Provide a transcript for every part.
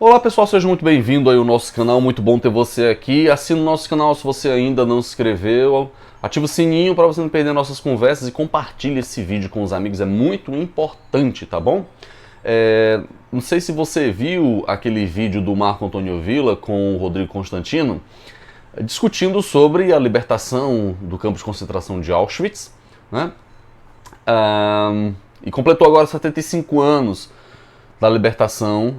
Olá pessoal, seja muito bem-vindo aí ao nosso canal, muito bom ter você aqui. Assina o nosso canal se você ainda não se inscreveu, ativa o sininho para você não perder nossas conversas e compartilhe esse vídeo com os amigos, é muito importante, tá bom? Não sei se você viu aquele vídeo do Marco Antônio Villa com o Rodrigo Constantino, discutindo sobre a libertação do campo de concentração de Auschwitz, né? E completou agora 75 anos da libertação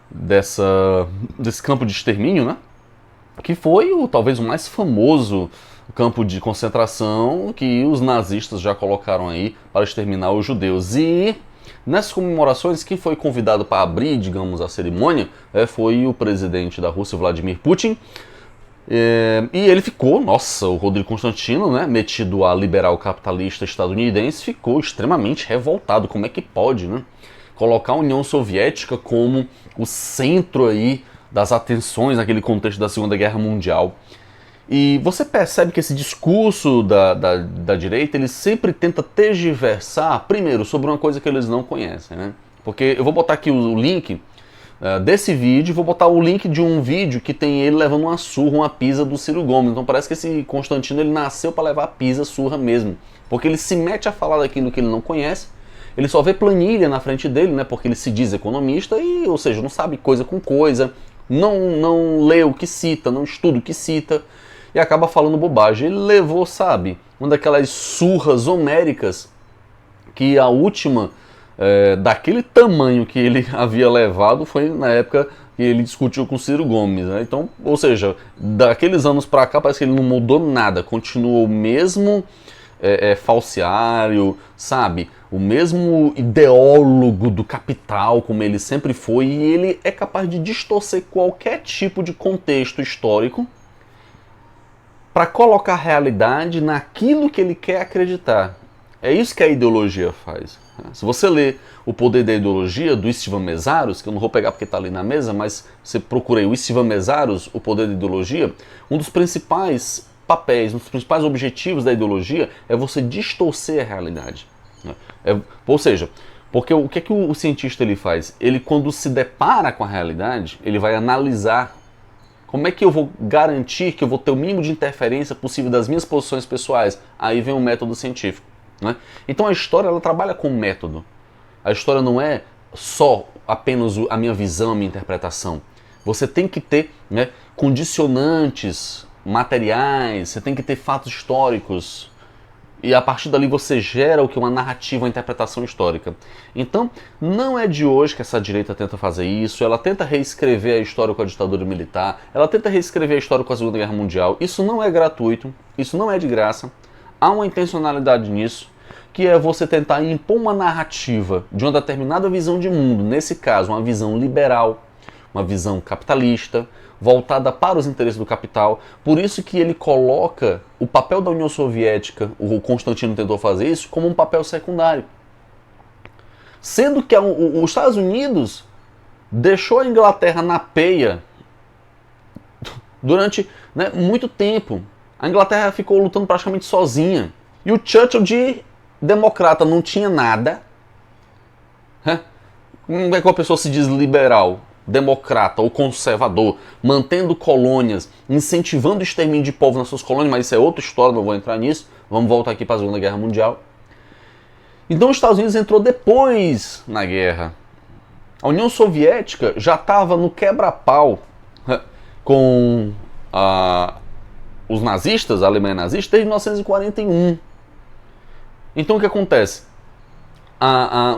desse campo de extermínio, né? Que foi talvez o mais famoso campo de concentração que os nazistas já colocaram aí para exterminar os judeus. E nessas comemorações, quem foi convidado para abrir, digamos, a cerimônia foi o presidente da Rússia, Vladimir Putin. E ele ficou, nossa, o Rodrigo Constantino, né, metido a liberal capitalista estadunidense, ficou extremamente revoltado. Como é que pode, né? Colocar a União Soviética como o centro aí das atenções naquele contexto da Segunda Guerra Mundial. E você percebe que esse discurso da direita, ele sempre tenta tergiversar, primeiro, sobre uma coisa que eles não conhecem, né? Porque eu vou botar aqui o link desse vídeo, vou botar o link de um vídeo que tem ele levando uma surra, uma pisa do Ciro Gomes. Então parece que esse Constantino, ele nasceu para levar pisa, surra mesmo. Porque ele se mete a falar daquilo que ele não conhece. Ele só vê planilha na frente dele, né? Porque ele se diz economista e, ou seja, não sabe coisa com coisa, não lê o que cita, não estuda o que cita e acaba falando bobagem. Ele levou, sabe, uma daquelas surras homéricas que a última daquele tamanho que ele havia levado foi na época que ele discutiu com Ciro Gomes, né? Então, ou seja, daqueles anos pra cá parece que ele não mudou nada, continuou o mesmo falciário, sabe? O mesmo ideólogo do capital, como ele sempre foi, e ele é capaz de distorcer qualquer tipo de contexto histórico para colocar a realidade naquilo que ele quer acreditar. É isso que a ideologia faz. Se você ler O Poder da Ideologia, do Istvan Meszaros, que eu não vou pegar porque está ali na mesa, mas você procura aí o Istvan Meszaros, O Poder da Ideologia, um dos principais papéis, um dos principais objetivos da ideologia é você distorcer a realidade. Ou seja, porque o que é que o cientista ele faz? Ele, quando se depara com a realidade, ele vai analisar como é que eu vou garantir que eu vou ter o mínimo de interferência possível das minhas posições pessoais. Aí vem o método científico, né? Então a história, ela trabalha com método. A história não é só apenas a minha visão, a minha interpretação. Você tem que ter, né, condicionantes materiais, você tem que ter fatos históricos. E a partir dali você gera o que? Uma narrativa, uma interpretação histórica. Então, não é de hoje que essa direita tenta fazer isso, ela tenta reescrever a história com a ditadura militar, ela tenta reescrever a história com a Segunda Guerra Mundial. Isso não é gratuito, isso não é de graça. Há uma intencionalidade nisso, que é você tentar impor uma narrativa de uma determinada visão de mundo, nesse caso, uma visão liberal, uma visão capitalista, voltada para os interesses do capital. Por isso que ele coloca o papel da União Soviética, o Constantino tentou fazer isso, como um papel secundário. Sendo que os Estados Unidos deixou a Inglaterra na peia durante, né, muito tempo. A Inglaterra ficou lutando praticamente sozinha. E o Churchill, de democrata, não tinha nada. Como é que uma pessoa se diz liberal, democrata ou conservador, mantendo colônias, incentivando o extermínio de povos nas suas colônias, mas isso é outra história, não vou entrar nisso. Vamos voltar aqui para a Segunda Guerra Mundial. Então os Estados Unidos entrou depois na guerra. A União Soviética já estava no quebra-pau com os nazistas, a Alemanha nazista, desde 1941. Então o que acontece?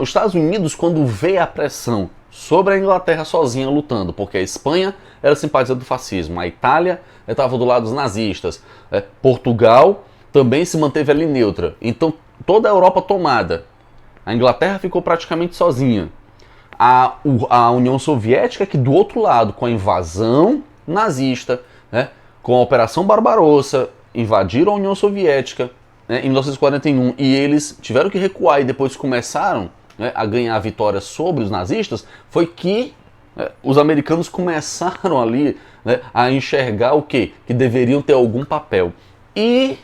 Os Estados Unidos, quando vê a pressão sobre a Inglaterra sozinha lutando, porque a Espanha era simpatizante do fascismo, a Itália estava do lado dos nazistas, Portugal também se manteve ali neutra. Então toda a Europa tomada, a Inglaterra ficou praticamente sozinha. A União Soviética que do outro lado, com a invasão nazista, né, com a Operação Barbarossa, invadiram a União Soviética, né, em 1941, e eles tiveram que recuar e depois começaram, né, a ganhar vitórias sobre os nazistas, foi que os americanos começaram ali, né, a enxergar o quê? Que deveriam ter algum papel. E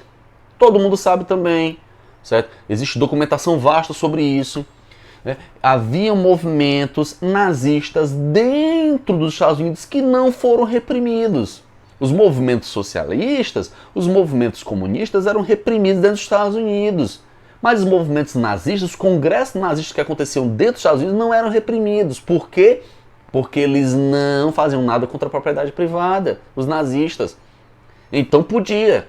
todo mundo sabe também, certo? Existe documentação vasta sobre isso. né, haviam movimentos nazistas dentro dos Estados Unidos que não foram reprimidos. Os movimentos socialistas, os movimentos comunistas eram reprimidos dentro dos Estados Unidos. Mas os movimentos nazistas, os congressos nazistas que aconteciam dentro dos Estados Unidos não eram reprimidos. Por quê? Porque eles não faziam nada contra a propriedade privada, os nazistas. Então podia.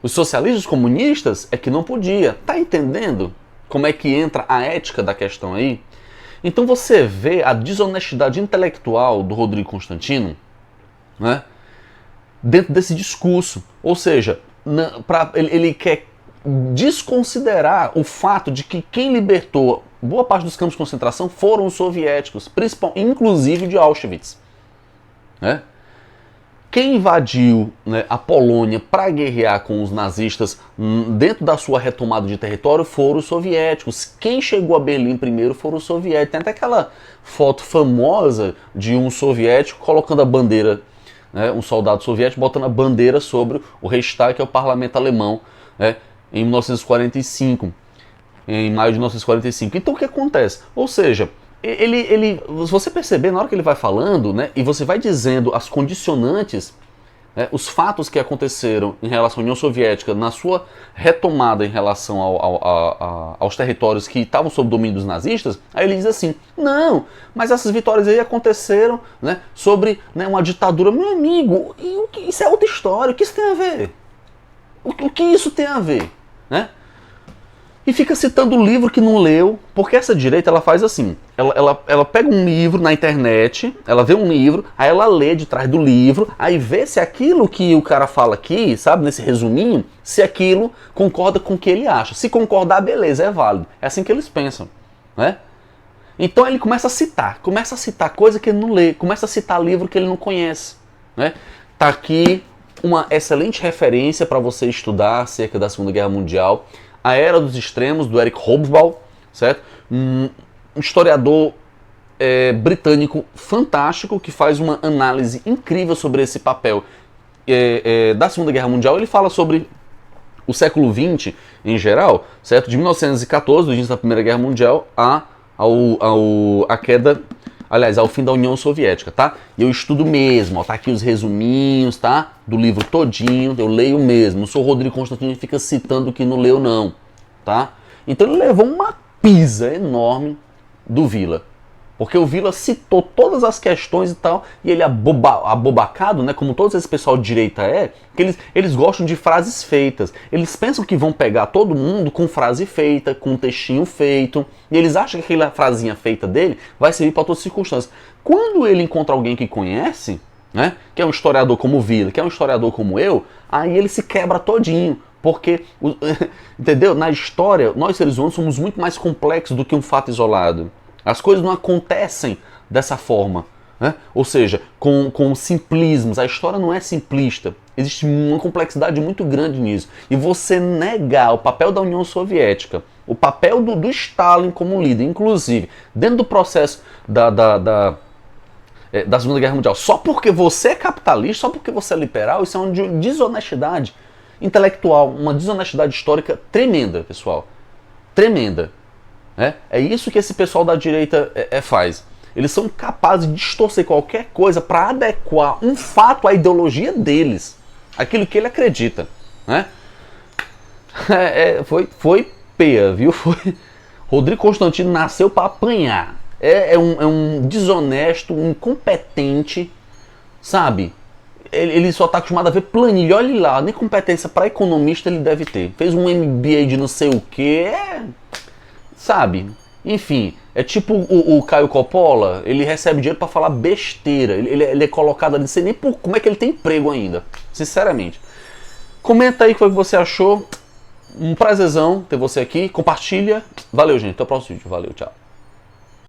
Os socialistas, os comunistas, é que não podia. Tá entendendo como é que entra a ética da questão aí? Então você vê a desonestidade intelectual do Rodrigo Constantino, né, dentro desse discurso. Ou seja, ele quer desconsiderar o fato de que quem libertou boa parte dos campos de concentração foram os soviéticos, inclusive de Auschwitz, né? Quem invadiu, né, a Polônia para guerrear com os nazistas dentro da sua retomada de território foram os soviéticos. Quem chegou a Berlim primeiro foram os soviéticos. Tem até aquela foto famosa de um soviético colocando a bandeira, né, um soldado soviético botando a bandeira sobre o Reichstag, que é o parlamento alemão, né, em 1945, em maio de 1945. Então o que acontece? Ou seja, se você perceber, na hora que ele vai falando, né, e você vai dizendo as condicionantes, né, os fatos que aconteceram em relação à União Soviética na sua retomada em relação aos territórios que estavam sob domínio dos nazistas, aí ele diz assim, não, mas essas vitórias aí aconteceram, né, sobre, né, uma ditadura. Meu amigo, isso é outra história, o que isso tem a ver? O que isso tem a ver? Né? E fica citando o livro que não leu, porque essa direita ela faz assim, ela pega um livro na internet, ela vê um livro, aí ela lê de trás do livro, aí vê se aquilo que o cara fala aqui, sabe, nesse resuminho, se aquilo concorda com o que ele acha. Se concordar, beleza, é válido. É assim que eles pensam, né? Então ele começa a citar coisa que ele não lê, começa a citar livro que ele não conhece, né? Tá aqui uma excelente referência para você estudar acerca da Segunda Guerra Mundial, A Era dos Extremos, do Eric Hobsbawm, certo? Um historiador britânico fantástico que faz uma análise incrível sobre esse papel da Segunda Guerra Mundial. Ele fala sobre o século XX em geral, certo? De 1914, do início da Primeira Guerra Mundial, a queda, aliás, ao fim da União Soviética, tá? E eu estudo mesmo, ó, tá aqui os resuminhos, tá? Do livro todinho, eu leio mesmo. Não sou o Rodrigo Constantino que fica citando o que não leu, não, tá? Então ele levou uma pisa enorme do Villa. Porque o Villa citou todas as questões e tal, e ele abobacado, né, como todo esse pessoal de direita que eles gostam de frases feitas. Eles pensam que vão pegar todo mundo com frase feita, com um textinho feito, e eles acham que aquela frasinha feita dele vai servir para todas as circunstâncias. Quando ele encontra alguém que conhece, né, que é um historiador como o Villa, que é um historiador como eu, aí ele se quebra todinho. Porque, entendeu? Na história, nós seres humanos somos muito mais complexos do que um fato isolado. As coisas não acontecem dessa forma, né? Ou seja, com simplismos. A história não é simplista. Existe uma complexidade muito grande nisso. E você negar o papel da União Soviética, o papel do Stalin como líder, inclusive, dentro do processo da Segunda Guerra Mundial, só porque você é capitalista, só porque você é liberal, isso é uma desonestidade intelectual, uma desonestidade histórica tremenda, pessoal. Tremenda. É isso que esse pessoal da direita faz. Eles são capazes de distorcer qualquer coisa para adequar um fato à ideologia deles, aquilo que ele acredita, né? Foi peia, viu? Rodrigo Constantino nasceu para apanhar. É um desonesto, um incompetente, sabe? Ele só está acostumado a ver planilha. Olha lá, nem competência para economista ele deve ter. Fez um MBA de não sei o que, sabe? Enfim, é tipo o Caio Coppola, ele recebe dinheiro pra falar besteira. Ele é colocado ali, não sei nem como é que ele tem emprego ainda, sinceramente. Comenta aí o que foi que você achou. Um prazerzão ter você aqui. Compartilha. Valeu, gente. Até o próximo vídeo. Valeu, tchau.